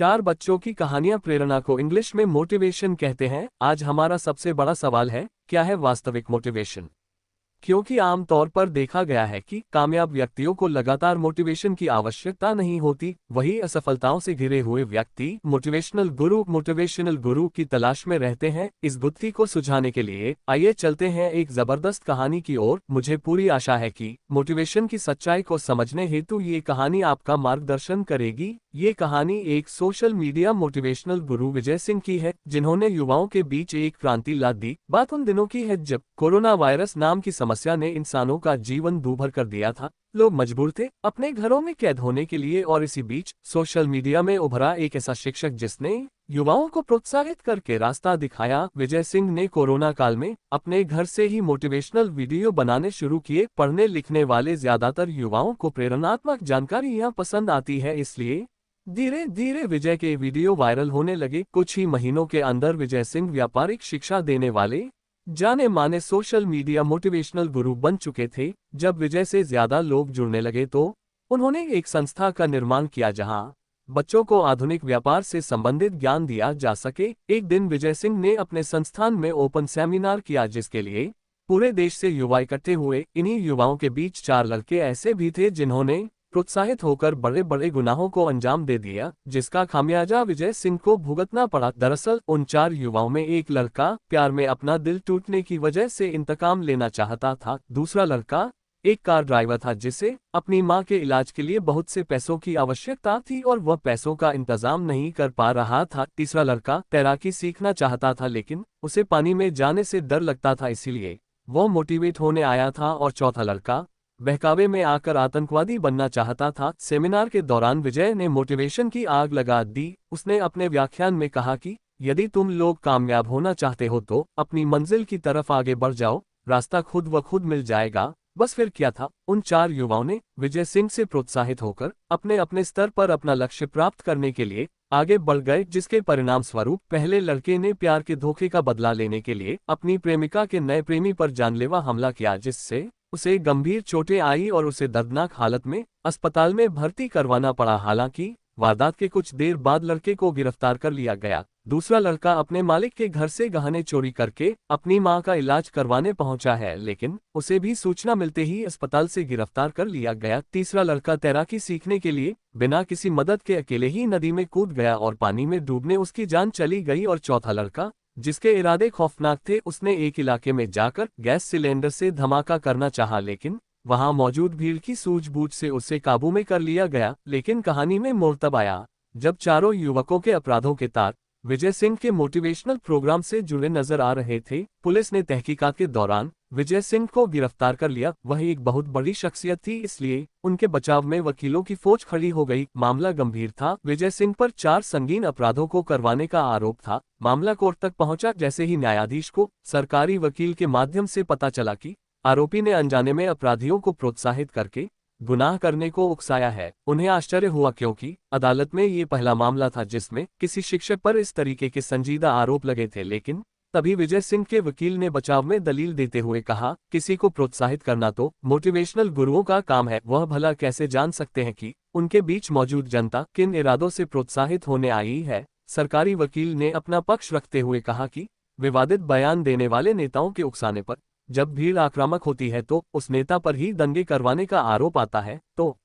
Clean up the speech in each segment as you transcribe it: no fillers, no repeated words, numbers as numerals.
चार बच्चों की कहानियां प्रेरणा को इंग्लिश में मोटिवेशन कहते हैं। आज हमारा सबसे बड़ा सवाल है, क्या है वास्तविक मोटिवेशन? क्योंकि आमतौर पर देखा गया है कि कामयाब व्यक्तियों को लगातार मोटिवेशन की आवश्यकता नहीं होती, वही असफलताओं से घिरे हुए व्यक्ति मोटिवेशनल गुरु की तलाश में रहते हैं। इस गुत्थी को सुलझाने के लिए आइए चलते हैं एक जबरदस्त कहानी की ओर। मुझे पूरी आशा है कि मोटिवेशन की सच्चाई को समझने हेतु ये कहानी आपका मार्गदर्शन करेगी। ये कहानी एक सोशल मीडिया मोटिवेशनल गुरु विजय सिंह की है, जिन्होंने युवाओं के बीच एक क्रांति ला दी। बात उन दिनों की है जब कोरोना वायरस नाम की समस्या ने इंसानों का जीवन दूभर कर दिया था। लोग मजबूर थे अपने घरों में कैद होने के लिए, और इसी बीच सोशल मीडिया में उभरा एक ऐसा शिक्षक जिसने युवाओं को प्रोत्साहित करके रास्ता दिखाया। विजय सिंह ने कोरोना काल में अपने घर से ही मोटिवेशनल वीडियो बनाने शुरू किए। पढ़ने लिखने वाले ज्यादातर युवाओं को प्रेरणात्मक जानकारियां पसंद आती है, इसलिए धीरे धीरे विजय के वीडियो वायरल होने लगे। कुछ ही महीनों के अंदर विजय सिंह व्यापारिक शिक्षा देने वाले जाने माने सोशल मीडिया मोटिवेशनल गुरु बन चुके थे। जब विजय से ज्यादा लोग जुड़ने लगे तो उन्होंने एक संस्था का निर्माण किया, जहां बच्चों को आधुनिक व्यापार से संबंधित ज्ञान दिया जा सके। एक दिन विजय सिंह ने अपने संस्थान में ओपन सेमिनार किया, जिसके लिए पूरे देश से युवा इकट्ठे हुए। इन्हीं युवाओं के बीच चार लड़के ऐसे भी थे जिन्होंने प्रोत्साहित होकर बड़े बड़े गुनाहों को अंजाम दे दिया, जिसका खामियाजा विजय सिंह को भुगतना पड़ा। दरअसल उन चार युवाओं में एक लड़का प्यार में अपना दिल टूटने की वजह से इंतकाम लेना चाहता था। दूसरा लड़का एक कार ड्राइवर था, जिसे अपनी मां के इलाज के लिए बहुत से पैसों की आवश्यकता थी और वह पैसों का इंतजाम नहीं कर पा रहा था। तीसरा लड़का तैराकी सीखना चाहता था, लेकिन उसे पानी में जाने से डर लगता था, इसीलिए वह मोटिवेट होने आया था। और चौथा लड़का बहकावे में आकर आतंकवादी बनना चाहता था। सेमिनार के दौरान विजय ने मोटिवेशन की आग लगा दी। उसने अपने व्याख्यान में कहा कि यदि तुम लोग कामयाब होना चाहते हो तो अपनी मंजिल की तरफ आगे बढ़ जाओ, रास्ता खुद व खुद मिल जाएगा। बस फिर क्या था, उन चार युवाओं ने विजय सिंह से प्रोत्साहित होकर अपने अपने स्तर पर अपना लक्ष्य प्राप्त करने के लिए आगे बढ़ गए, जिसके परिणाम स्वरूप पहले लड़के ने प्यार के धोखे का बदला लेने के लिए अपनी प्रेमिका के नए प्रेमी पर जानलेवा हमला किया, जिससे उसे गंभीर चोटें आई और उसे दर्दनाक हालत में अस्पताल में भर्ती करवाना पड़ा। हालांकि वारदात के कुछ देर बाद लड़के को गिरफ्तार कर लिया गया। दूसरा लड़का अपने मालिक के घर से गहने चोरी करके अपनी मां का इलाज करवाने पहुंचा है, लेकिन उसे भी सूचना मिलते ही अस्पताल से गिरफ्तार कर लिया गया। तीसरा लड़का तैराकी सीखने के लिए बिना किसी मदद के अकेले ही नदी में कूद गया और पानी में डूबने उसकी जान चली गई। और चौथा लड़का, जिसके इरादे खौफनाक थे, उसने एक इलाके में जाकर गैस सिलेंडर से धमाका करना चाहा, लेकिन वहां मौजूद भीड़ की सूझबूझ से उसे काबू में कर लिया गया। लेकिन कहानी में मोड़ तब आया जब चारों युवकों के अपराधों के तार विजय सिंह के मोटिवेशनल प्रोग्राम से जुड़े नजर आ रहे थे। पुलिस ने तहकीकात के दौरान विजय सिंह को गिरफ्तार कर लिया। वह एक बहुत बड़ी शख्सियत थी, इसलिए उनके बचाव में वकीलों की फौज खड़ी हो गई। मामला गंभीर था। विजय सिंह पर 4 संगीन अपराधों को करवाने का आरोप था। मामला कोर्ट तक पहुंचा। जैसे ही न्यायाधीश को सरकारी वकील के माध्यम से पता चला कि आरोपी ने अनजाने में अपराधियों को प्रोत्साहित करके गुनाह करने को उकसाया है, उन्हें आश्चर्य हुआ, क्योंकि अदालत में ये पहला मामला था जिसमें किसी शिक्षक पर इस तरीके के संजीदा आरोप लगे थे। लेकिन तभी विजय सिंह के वकील ने बचाव में दलील देते हुए कहा, किसी को प्रोत्साहित करना तो मोटिवेशनल गुरुओं का काम है। वह भला कैसे जान सकते हैं कि उनके बीच मौजूद जनता किन इरादों से प्रोत्साहित होने आई है। सरकारी वकील ने अपना पक्ष रखते हुए कहा कि विवादित बयान देने वाले नेताओं के उकसाने पर जब भीड़ आक्रामक होती है तो उस नेता पर ही दंगे करवाने का आरोप आता है, तो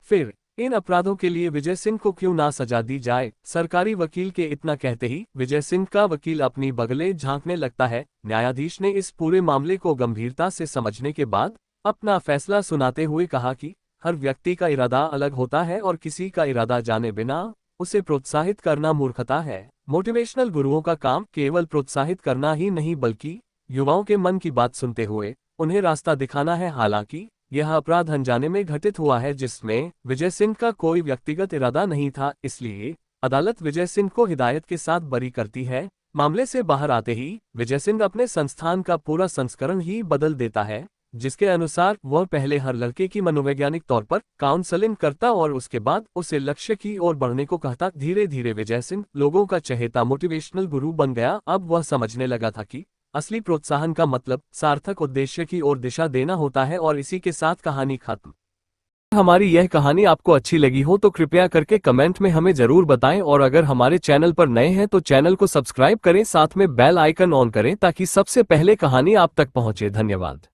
फिर इन अपराधों के लिए विजय सिंह को क्यों ना सजा दी जाए। सरकारी वकील के इतना कहते ही विजय सिंह का वकील अपनी बगलें झांकने लगता है। न्यायाधीश ने इस पूरे मामले को गंभीरता से समझने के बाद अपना फैसला सुनाते हुए कहा कि हर व्यक्ति का इरादा अलग होता है और किसी का इरादा जाने बिना उसे प्रोत्साहित करना मूर्खता है। मोटिवेशनल गुरुओं का काम केवल प्रोत्साहित करना ही नहीं, बल्कि युवाओं के मन की बात सुनते हुए उन्हें रास्ता दिखाना है। हालांकि यह अपराध अनजाने में घटित हुआ है, जिसमें विजय सिंह का कोई व्यक्तिगत इरादा नहीं था, इसलिए अदालत विजय सिंह को हिदायत के साथ बरी करती है। मामले से बाहर आते ही विजय सिंह अपने संस्थान का पूरा संस्करण ही बदल देता है, जिसके अनुसार वह पहले हर लड़के की मनोवैज्ञानिक तौर पर काउंसलिंग करता और उसके बाद उसे लक्ष्य की ओर बढ़ने को कहता। धीरे धीरे विजय सिंह लोगों का चहेता मोटिवेशनल गुरु बन गया। अब वह समझने लगा था कि असली प्रोत्साहन का मतलब सार्थक उद्देश्य की ओर दिशा देना होता है। और इसी के साथ कहानी खत्म। हमारी यह कहानी आपको अच्छी लगी हो तो कृपया करके कमेंट में हमें जरूर बताएं, और अगर हमारे चैनल पर नए हैं तो चैनल को सब्सक्राइब करें, साथ में बेल आइकन ऑन करें ताकि सबसे पहले कहानी आप तक पहुंचे। धन्यवाद।